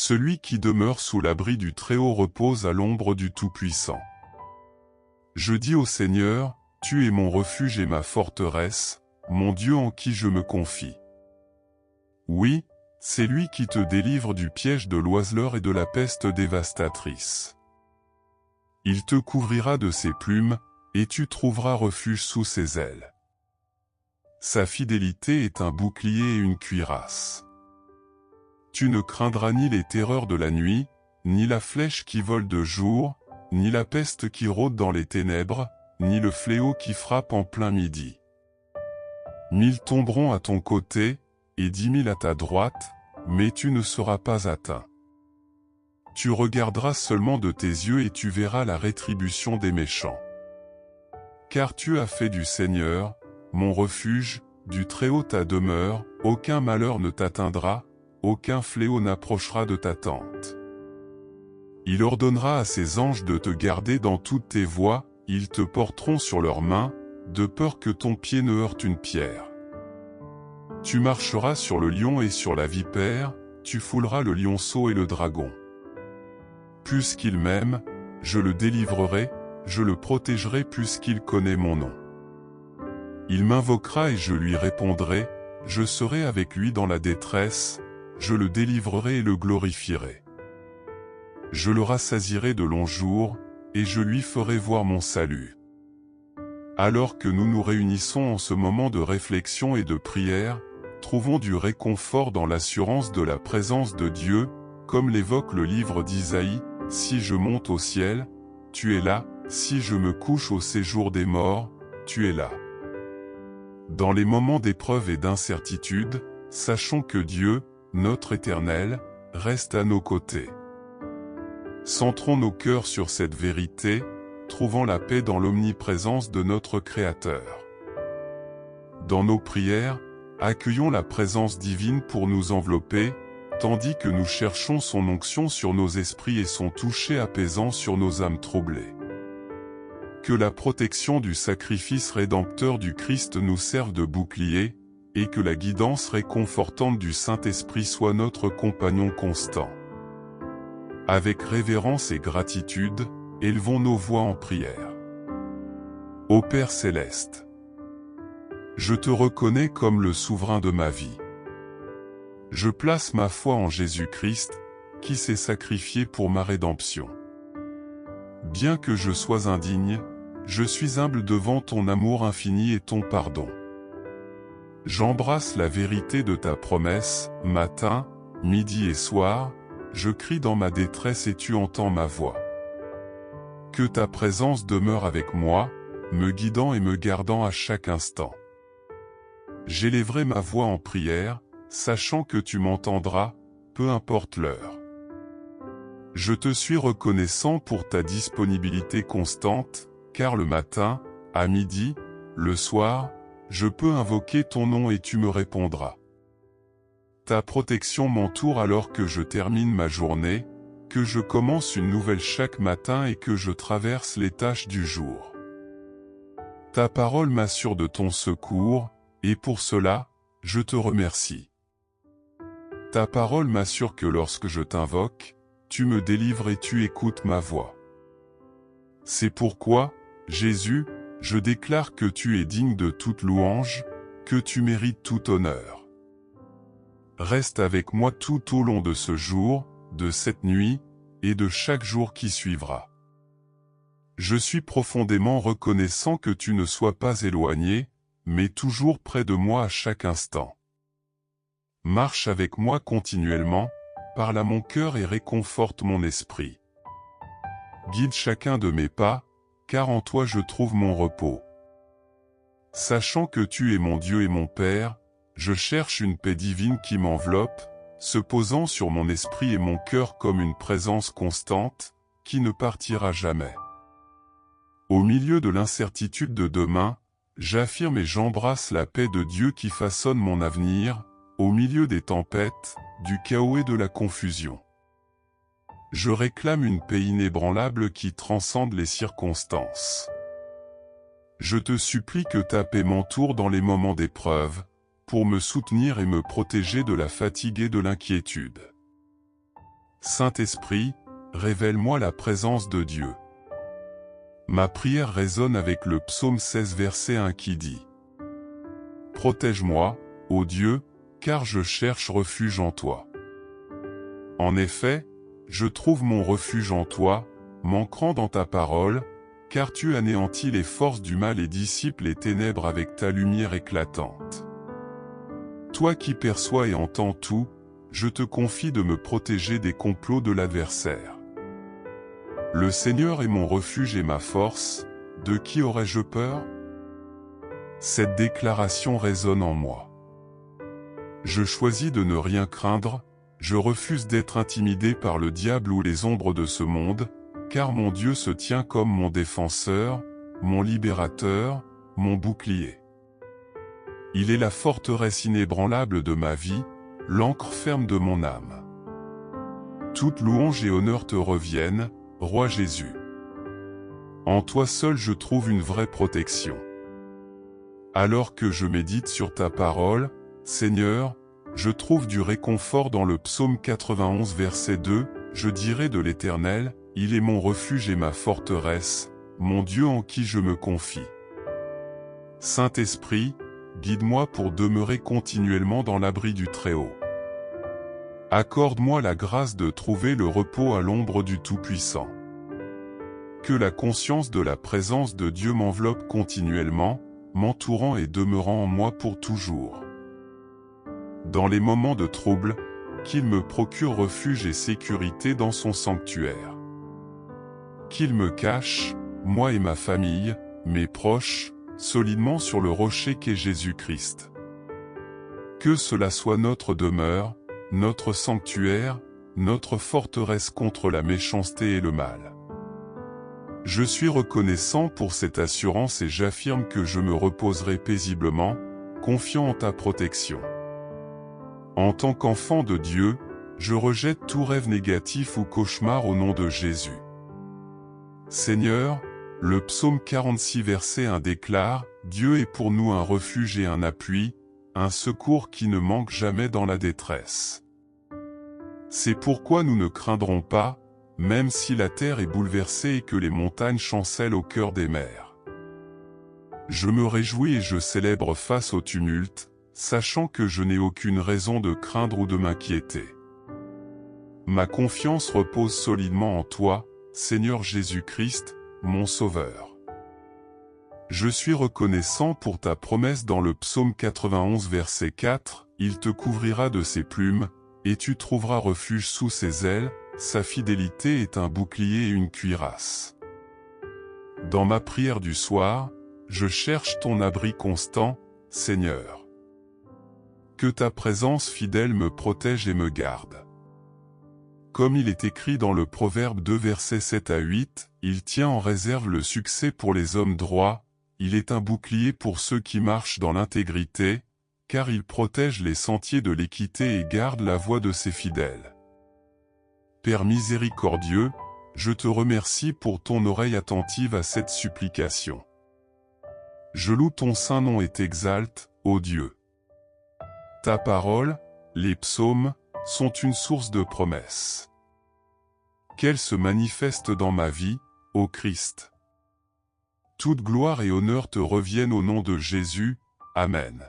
Celui qui demeure sous l'abri du Très-Haut repose à l'ombre du Tout-Puissant. Je dis au Seigneur, tu es mon refuge et ma forteresse, mon Dieu en qui je me confie. Oui, c'est lui qui te délivre du piège de l'oiseleur et de la peste dévastatrice. Il te couvrira de ses plumes, et tu trouveras refuge sous ses ailes. Sa fidélité est un bouclier et une cuirasse. Tu ne craindras ni les terreurs de la nuit, ni la flèche qui vole de jour, ni la peste qui rôde dans les ténèbres, ni le fléau qui frappe en plein midi. 1000 tomberont à ton côté, et 10 000 à ta droite, mais tu ne seras pas atteint. Tu regarderas seulement de tes yeux et tu verras la rétribution des méchants. Car tu as fait du Seigneur, mon refuge, du Très-Haut ta demeure, aucun malheur ne t'atteindra, aucun fléau n'approchera de ta tente. Il ordonnera à ses anges de te garder dans toutes tes voies, ils te porteront sur leurs mains, de peur que ton pied ne heurte une pierre. Tu marcheras sur le lion et sur la vipère, tu fouleras le lionceau et le dragon. Puisqu'il m'aime, je le délivrerai, je le protégerai puisqu'il connaît mon nom. Il m'invoquera et je lui répondrai, je serai avec lui dans la détresse, je le délivrerai et le glorifierai. Je le rassasierai de longs jours, et je lui ferai voir mon salut. Alors que nous nous réunissons en ce moment de réflexion et de prière, trouvons du réconfort dans l'assurance de la présence de Dieu, comme l'évoque le livre d'Isaïe, « Si je monte au ciel, tu es là, si je me couche au séjour des morts, tu es là. » Dans les moments d'épreuve et d'incertitude, sachons que Dieu, notre Éternel, reste à nos côtés. Centrons nos cœurs sur cette vérité, trouvant la paix dans l'omniprésence de notre Créateur. Dans nos prières, accueillons la présence divine pour nous envelopper, tandis que nous cherchons son onction sur nos esprits et son toucher apaisant sur nos âmes troublées. Que la protection du sacrifice rédempteur du Christ nous serve de bouclier, et que la guidance réconfortante du Saint-Esprit soit notre compagnon constant. Avec révérence et gratitude, élevons nos voix en prière. Ô Père céleste, je te reconnais comme le souverain de ma vie. Je place ma foi en Jésus-Christ, qui s'est sacrifié pour ma rédemption. Bien que je sois indigne, je suis humble devant ton amour infini et ton pardon. J'embrasse la vérité de ta promesse, matin, midi et soir, je crie dans ma détresse et tu entends ma voix. Que ta présence demeure avec moi, me guidant et me gardant à chaque instant. J'élèverai ma voix en prière, sachant que tu m'entendras, peu importe l'heure. Je te suis reconnaissant pour ta disponibilité constante, car le matin, à midi, le soir, je peux invoquer ton nom et tu me répondras. Ta protection m'entoure alors que je termine ma journée, que je commence une nouvelle chaque matin et que je traverse les tâches du jour. Ta parole m'assure de ton secours, et pour cela, je te remercie. Ta parole m'assure que lorsque je t'invoque, tu me délivres et tu écoutes ma voix. C'est pourquoi, Jésus, je déclare que tu es digne de toute louange, que tu mérites tout honneur. Reste avec moi tout au long de ce jour, de cette nuit, et de chaque jour qui suivra. Je suis profondément reconnaissant que tu ne sois pas éloigné, mais toujours près de moi à chaque instant. Marche avec moi continuellement, parle à mon cœur et réconforte mon esprit. Guide chacun de mes pas, car en toi je trouve mon repos. Sachant que tu es mon Dieu et mon Père, je cherche une paix divine qui m'enveloppe, se posant sur mon esprit et mon cœur comme une présence constante, qui ne partira jamais. Au milieu de l'incertitude de demain, j'affirme et j'embrasse la paix de Dieu qui façonne mon avenir, au milieu des tempêtes, du chaos et de la confusion. Je réclame une paix inébranlable qui transcende les circonstances. Je te supplie que ta paix m'entoure dans les moments d'épreuve, pour me soutenir et me protéger de la fatigue et de l'inquiétude. Saint-Esprit, révèle-moi la présence de Dieu. Ma prière résonne avec le psaume 16 verset 1 qui dit « Protège-moi, ô Dieu, car je cherche refuge en toi. » En effet, je trouve mon refuge en toi, m'ancrant dans ta parole, car tu anéantis les forces du mal et dissipes les ténèbres avec ta lumière éclatante. Toi qui perçois et entends tout, je te confie de me protéger des complots de l'adversaire. Le Seigneur est mon refuge et ma force, de qui aurais-je peur? Cette déclaration résonne en moi. Je choisis de ne rien craindre, je refuse d'être intimidé par le diable ou les ombres de ce monde, car mon Dieu se tient comme mon défenseur, mon libérateur, mon bouclier. Il est la forteresse inébranlable de ma vie, l'ancre ferme de mon âme. Toute louange et honneur te reviennent, Roi Jésus. En toi seul je trouve une vraie protection. Alors que je médite sur ta parole, Seigneur, je trouve du réconfort dans le psaume 91 verset 2, je dirai de l'Éternel, il est mon refuge et ma forteresse, mon Dieu en qui je me confie. Saint-Esprit, guide-moi pour demeurer continuellement dans l'abri du Très-Haut. Accorde-moi la grâce de trouver le repos à l'ombre du Tout-Puissant. Que la conscience de la présence de Dieu m'enveloppe continuellement, m'entourant et demeurant en moi pour toujours. Dans les moments de trouble, qu'il me procure refuge et sécurité dans son sanctuaire. Qu'il me cache, moi et ma famille, mes proches, solidement sur le rocher qu'est Jésus-Christ. Que cela soit notre demeure, notre sanctuaire, notre forteresse contre la méchanceté et le mal. Je suis reconnaissant pour cette assurance et j'affirme que je me reposerai paisiblement, confiant en ta protection. En tant qu'enfant de Dieu, je rejette tout rêve négatif ou cauchemar au nom de Jésus. Seigneur, le psaume 46 verset 1 déclare, « Dieu est pour nous un refuge et un appui, un secours qui ne manque jamais dans la détresse. » C'est pourquoi nous ne craindrons pas, même si la terre est bouleversée et que les montagnes chancellent au cœur des mers. Je me réjouis et je célèbre face au tumulte, sachant que je n'ai aucune raison de craindre ou de m'inquiéter. Ma confiance repose solidement en toi, Seigneur Jésus-Christ, mon Sauveur. Je suis reconnaissant pour ta promesse dans le psaume 91 verset 4, « Il te couvrira de ses plumes, et tu trouveras refuge sous ses ailes, sa fidélité est un bouclier et une cuirasse. » Dans ma prière du soir, je cherche ton abri constant, Seigneur. Que ta présence fidèle me protège et me garde. Comme il est écrit dans le Proverbe 2 versets 7 à 8, il tient en réserve le succès pour les hommes droits, il est un bouclier pour ceux qui marchent dans l'intégrité, car il protège les sentiers de l'équité et garde la voie de ses fidèles. Père miséricordieux, je te remercie pour ton oreille attentive à cette supplication. Je loue ton saint nom et t'exalte, ô Dieu. Ta parole, les psaumes, sont une source de promesses. Qu'elles se manifestent dans ma vie, ô Christ. Toute gloire et honneur te reviennent au nom de Jésus. Amen.